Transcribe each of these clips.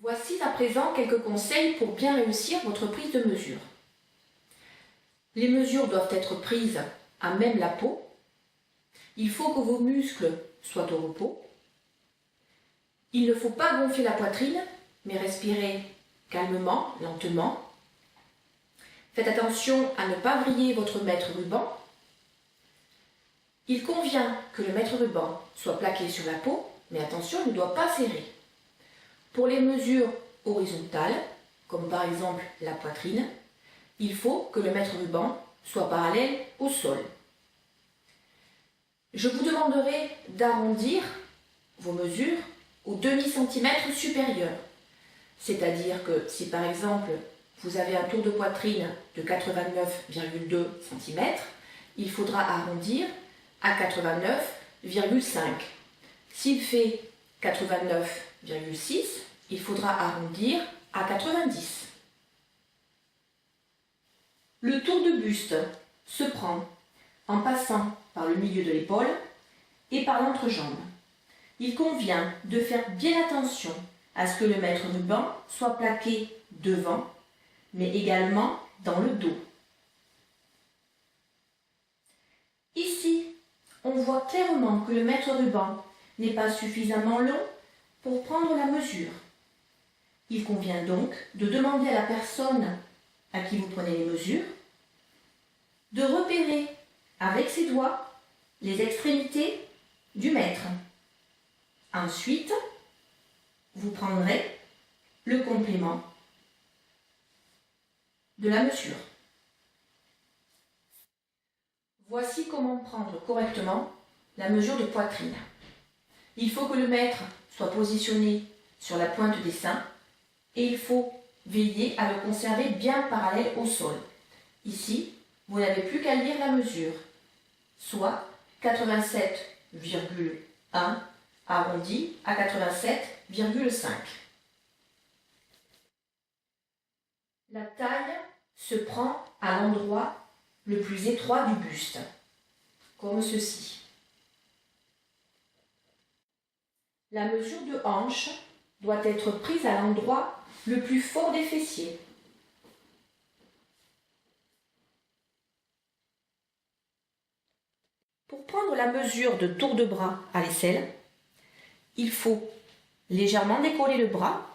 Voici à présent quelques conseils pour bien réussir votre prise de mesure. Les mesures doivent être prises à même la peau. Il faut que vos muscles soient au repos. Il ne faut pas gonfler la poitrine, mais respirer calmement, lentement. Faites attention à ne pas vriller votre mètre ruban. Il convient que le mètre ruban soit plaqué sur la peau, mais attention, il ne doit pas serrer. Pour les mesures horizontales, comme par exemple la poitrine, il faut que le mètre ruban soit parallèle au sol. Je vous demanderai d'arrondir vos mesures au demi-centimètre supérieur. C'est-à-dire que si par exemple vous avez un tour de poitrine de 89,2 cm, il faudra arrondir à 89,5. S'il fait 89,6, il faudra arrondir à 90. Le tour de buste se prend en passant par le milieu de l'épaule et par l'entrejambe. Il convient de faire bien attention à ce que le mètre ruban soit plaqué devant, mais également dans le dos. Ici, on voit clairement que le mètre ruban n'est pas suffisamment long pour prendre la mesure. Il convient donc de demander à la personne à qui vous prenez les mesures de repérer avec ses doigts les extrémités du mètre. Ensuite, vous prendrez le complément de la mesure. Voici comment prendre correctement la mesure de poitrine. Il faut que le mètre soit positionné sur la pointe des seins et il faut veiller à le conserver bien parallèle au sol. Ici, vous n'avez plus qu'à lire la mesure, soit 87,1 arrondi à 87,5. La taille se prend à l'endroit le plus étroit du buste, comme ceci. La mesure de hanche doit être prise à l'endroit le plus fort des fessiers. Pour prendre la mesure de tour de bras à l'aisselle, il faut légèrement décoller le bras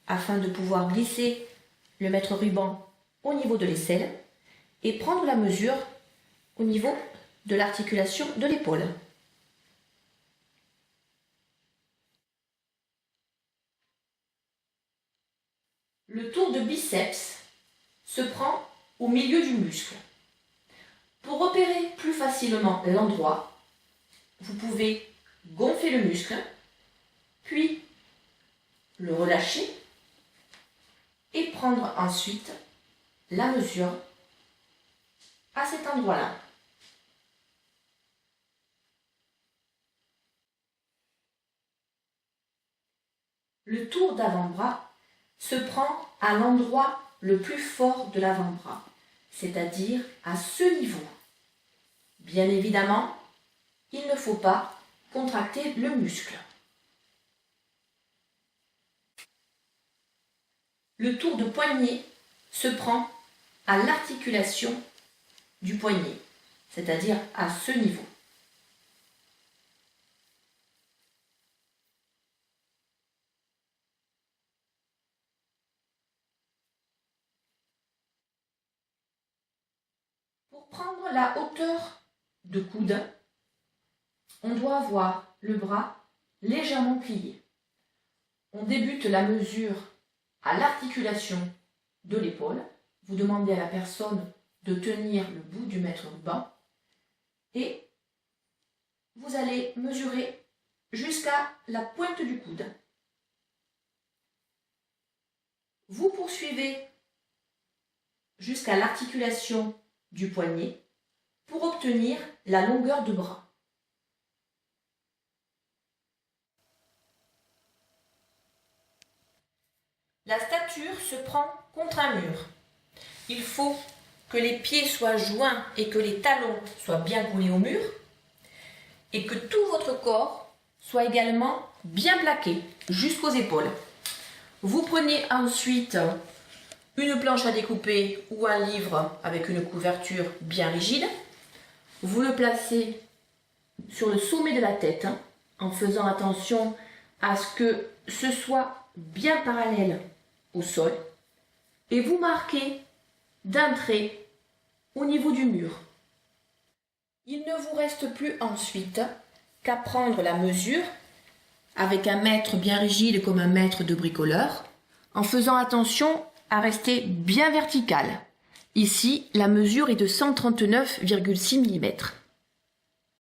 afin de pouvoir glisser le mètre ruban au niveau de l'aisselle et prendre la mesure au niveau de l'articulation de l'épaule. Le tour de biceps se prend au milieu du muscle. Pour repérer plus facilement l'endroit, vous pouvez gonfler le muscle, puis le relâcher et prendre ensuite la mesure à cet endroit-là. Le tour d'avant-bras se prend à l'endroit le plus fort de l'avant-bras, c'est-à-dire à ce niveau. Bien évidemment, il ne faut pas contracter le muscle. Le tour de poignet se prend à l'articulation du poignet, c'est-à-dire à ce niveau. Pour prendre la hauteur de coude, on doit avoir le bras légèrement plié. On débute la mesure à l'articulation de l'épaule. Vous demandez à la personne de tenir le bout du mètre ruban et vous allez mesurer jusqu'à la pointe du coude. Vous poursuivez jusqu'à l'articulation du poignet pour obtenir la longueur de bras. La stature se prend contre un mur. Il faut que les pieds soient joints et que les talons soient bien collés au mur et que tout votre corps soit également bien plaqué jusqu'aux épaules. Vous prenez ensuite une planche à découper ou un livre avec une couverture bien rigide. Vous le placez sur le sommet de la tête, en faisant attention à ce que ce soit bien parallèle au sol. Et vous marquez d'un trait au niveau du mur. Il ne vous reste plus ensuite qu'à prendre la mesure avec un mètre bien rigide comme un mètre de bricoleur, en faisant attention à rester bien vertical. Ici, la mesure est de 139,6 mm.